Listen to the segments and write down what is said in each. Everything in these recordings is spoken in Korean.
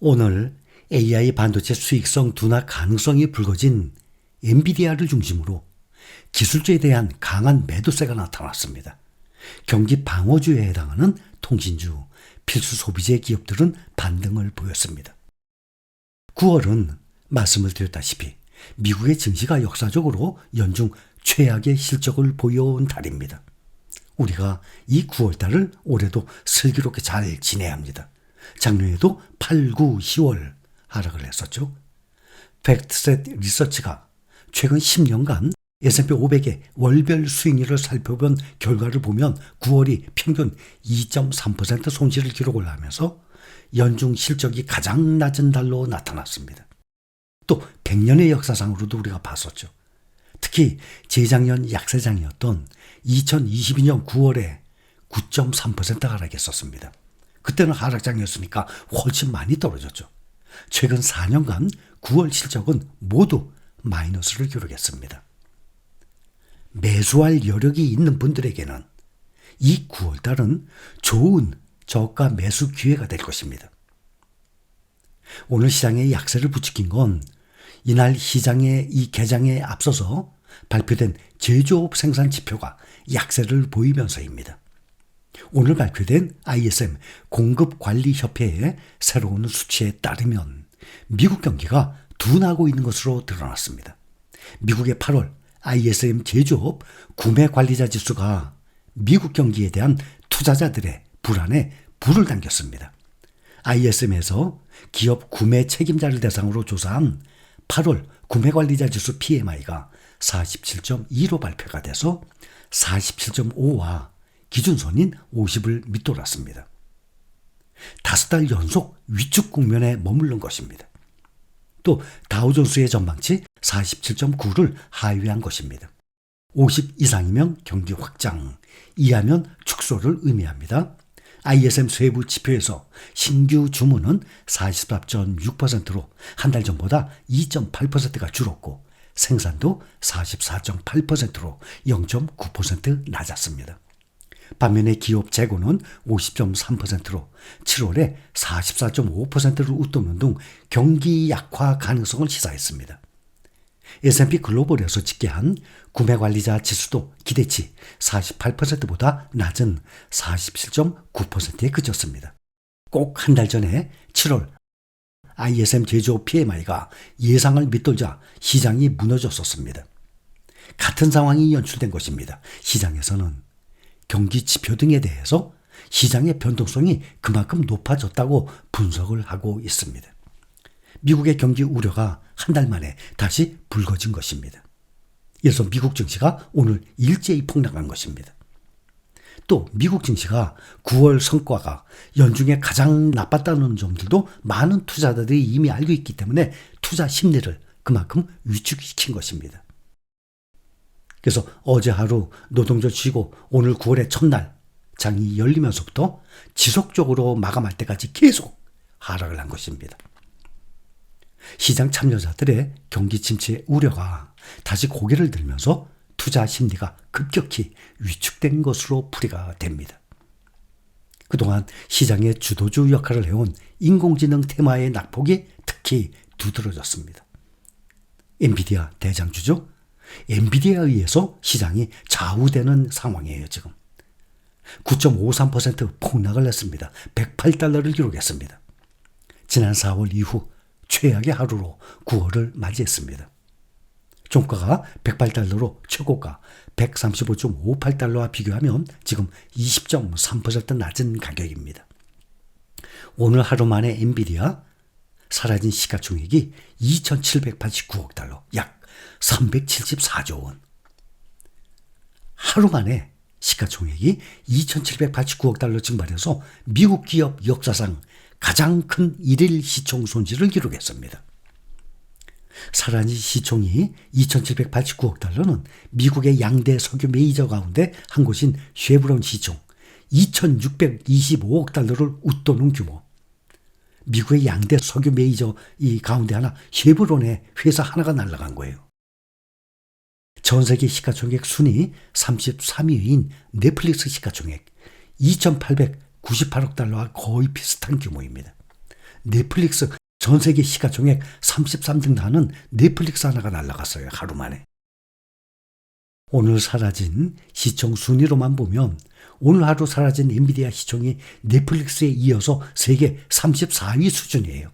오늘 AI 반도체 수익성 둔화 가능성이 불거진 엔비디아를 중심으로 기술주에 대한 강한 매도세가 나타났습니다. 경기 방어주에 해당하는 통신주, 필수 소비재 기업들은 반등을 보였습니다. 9월은 말씀을 드렸다시피 미국의 증시가 역사적으로 연중 최악의 실적을 보여온 달입니다. 우리가 이 9월달을 올해도 슬기롭게 잘 지내야 합니다. 작년에도 8, 9, 10월 하락을 했었죠. 팩트셋 리서치가 최근 10년간 S&P 500의 월별 수익률을 살펴본 결과를 보면 9월이 평균 2.3% 손실을 기록을 하면서 연중 실적이 가장 낮은 달로 나타났습니다. 또 100년의 역사상으로도 우리가 봤었죠. 특히 재작년 약세장이었던 2022년 9월에 9.3% 하락했었습니다. 그때는 하락장이었으니까 훨씬 많이 떨어졌죠. 최근 4년간 9월 실적은 모두 마이너스를 기록했습니다. 매수할 여력이 있는 분들에게는 이 9월달은 좋은 저가 매수 기회가 될 것입니다. 오늘 시장에 약세를 부추긴 건 이날 시장의 이 개장에 앞서서 발표된 제조업 생산 지표가 약세를 보이면서입니다. 오늘 발표된 ISM 공급관리협회의 새로운 수치에 따르면 미국 경기가 둔하고 있는 것으로 드러났습니다. 미국의 8월 ISM 제조업 구매관리자 지수가 미국 경기에 대한 투자자들의 불안에 불을 당겼습니다. ISM에서 기업 구매 책임자를 대상으로 조사한 8월 구매관리자 지수 PMI가 47.2로 발표가 돼서 47.5와 기준선인 50을 밑돌았습니다. 5달 연속 위축 국면에 머무른 것입니다. 또 다우존스의 전망치 47.9를 하회한 것입니다. 50 이상이면 경기 확장, 이하면 축소를 의미합니다. ISM 세부 지표에서 신규 주문은 44.6%로 한 달 전보다 2.8%가 줄었고 생산도 44.8%로 0.9% 낮았습니다. 반면에 기업 재고는 50.3%로 7월에 44.5%를 웃도는 등 경기 약화 가능성을 시사했습니다. S&P 글로벌에서 집계한 구매관리자 지수도 기대치 48%보다 낮은 47.9%에 그쳤습니다. 꼭 한 달 전에 7월 ISM 제조업 PMI가 예상을 밑돌자 시장이 무너졌었습니다. 같은 상황이 연출된 것입니다. 시장에서는 경기 지표 등에 대해서 시장의 변동성이 그만큼 높아졌다고 분석을 하고 있습니다. 미국의 경기 우려가 한 달 만에 다시 불거진 것입니다. 이래서 미국 증시가 오늘 일제히 폭락한 것입니다. 또 미국 증시가 9월 성과가 연중에 가장 나빴다는 점들도 많은 투자자들이 이미 알고 있기 때문에 투자 심리를 그만큼 위축시킨 것입니다. 그래서 어제 하루 노동절 쉬고 오늘 9월의 첫날 장이 열리면서부터 지속적으로 마감할 때까지 계속 하락을 한 것입니다. 시장 참여자들의 경기 침체 우려가 다시 고개를 들면서 투자 심리가 급격히 위축된 것으로 풀이가 됩니다. 그동안 시장의 주도주 역할을 해온 인공지능 테마의 낙폭이 특히 두드러졌습니다. 엔비디아 대장주죠. 엔비디아에 의해서 시장이 좌우되는 상황이에요. 지금 9.53% 폭락을 했습니다. 108달러를 기록했습니다. 지난 4월 이후 최악의 하루로 9월을 맞이했습니다. 종가가 108달러로 최고가 135.58달러와 비교하면 지금 20.3% 낮은 가격입니다. 오늘 하루 만에 엔비디아 사라진 시가총액이 2,789억 달러, 약 374조 원. 하루 만에 시가총액이 2,789억 달러 증발해서 미국 기업 역사상 가장 큰 일일 시총 손실을 기록했습니다. 사라진 시총이 2,789억 달러는 미국의 양대 석유 메이저 가운데 한 곳인 쉐브론 시총 2,625억 달러를 웃도는 규모. 미국의 양대 석유 메이저 이 가운데 하나 쉐브론의 회사 하나가 날아간 거예요. 전 세계 시가총액 순위 33위인 넷플릭스 시가총액 2,898억 달러와 거의 비슷한 규모입니다. 넷플릭스 전 세계 시가총액 33등 하는 넷플릭스 하나가 날아갔어요. 하루 만에. 오늘 사라진 시청 순위로만 보면 오늘 하루 사라진 엔비디아 시청이 넷플릭스에 이어서 세계 34위 수준이에요.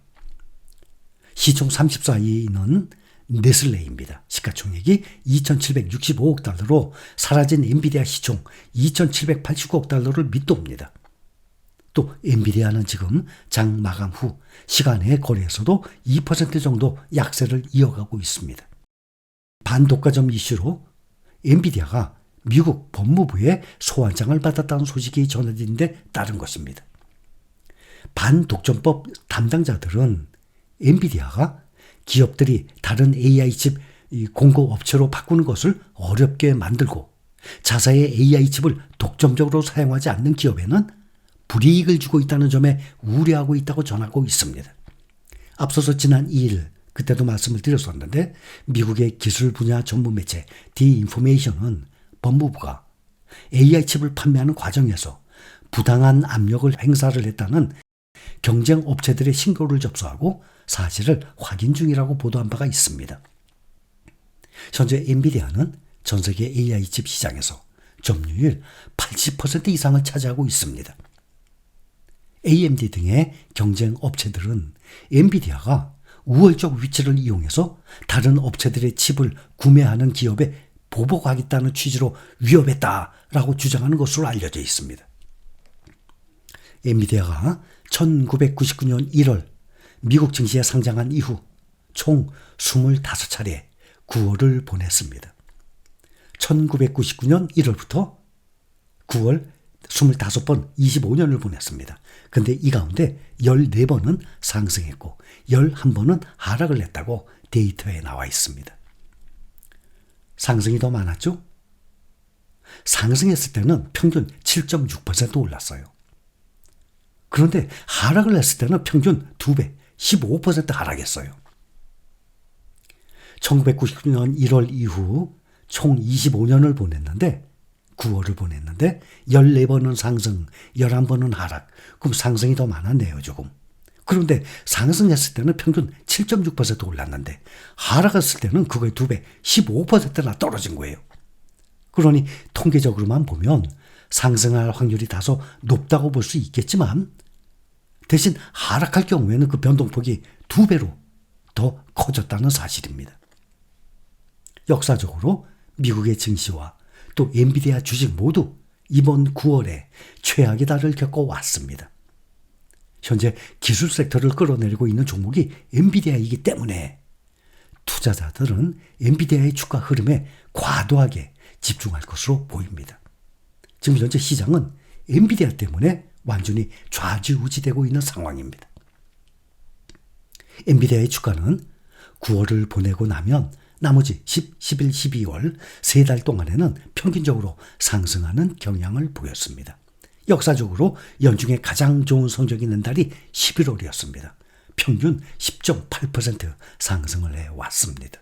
시총 34위는 네슬레입니다. 시가총액이 2,765억 달러로 사라진 엔비디아 시총 2,789억 달러를 밑돕니다. 또 엔비디아는 지금 장 마감 후 시간의 거래에서도 2% 정도 약세를 이어가고 있습니다. 반독과점 이슈로 엔비디아가 미국 법무부의 소환장을 받았다는 소식이 전해진 데 따른 것입니다. 반독점법 담당자들은 엔비디아가 기업들이 다른 AI 칩 공급업체로 바꾸는 것을 어렵게 만들고 자사의 AI 칩을 독점적으로 사용하지 않는 기업에는 불이익을 주고 있다는 점에 우려하고 있다고 전하고 있습니다. 앞서서 지난 2일 그때도 말씀을 드렸었는데 미국의 기술 분야 전문 매체 디인포메이션은 법무부가 AI 칩을 판매하는 과정에서 부당한 압력을 행사를 했다는 경쟁 업체들의 신고를 접수하고 사실을 확인 중이라고 보도한 바가 있습니다. 현재 엔비디아는 전 세계 AI 칩 시장에서 점유율 80% 이상을 차지하고 있습니다. AMD 등의 경쟁 업체들은 엔비디아가 우월적 위치를 이용해서 다른 업체들의 칩을 구매하는 기업에 보복하겠다는 취지로 위협했다라고 주장하는 것으로 알려져 있습니다. 엔비디아가 1999년 1월 미국 증시에 상장한 이후 총 25차례 9월을 보냈습니다. 1999년 1월부터 9월 25번 25년을 보냈습니다. 근데 이 가운데 14번은 상승했고 11번은 하락을 했다고 데이터에 나와 있습니다. 상승이 더 많았죠? 상승했을 때는 평균 7.6% 올랐어요. 그런데 하락을 했을 때는 평균 2배, 15% 하락했어요. 1999년 1월 이후 총 25년을 보냈는데 9월을 보냈는데 14번은 상승, 11번은 하락. 그럼 상승이 더 많았네요, 조금. 그런데 상승했을 때는 평균 7.6% 올랐는데 하락했을 때는 그거의 2배, 15%나 떨어진 거예요. 그러니 통계적으로만 보면 상승할 확률이 다소 높다고 볼 수 있겠지만 대신 하락할 경우에는 그 변동폭이 2배로 더 커졌다는 사실입니다. 역사적으로 미국의 증시와 또 엔비디아 주식 모두 이번 9월에 최악의 달을 겪어왔습니다. 현재 기술 섹터를 끌어내리고 있는 종목이 엔비디아이기 때문에 투자자들은 엔비디아의 주가 흐름에 과도하게 집중할 것으로 보입니다. 지금 현재 시장은 엔비디아 때문에 완전히 좌지우지되고 있는 상황입니다. 엔비디아의 주가는 9월을 보내고 나면 나머지 10, 11, 12월 3달 동안에는 평균적으로 상승하는 경향을 보였습니다. 역사적으로 연중에 가장 좋은 성적이 난 달이 11월이었습니다. 평균 10.8% 상승을 해왔습니다.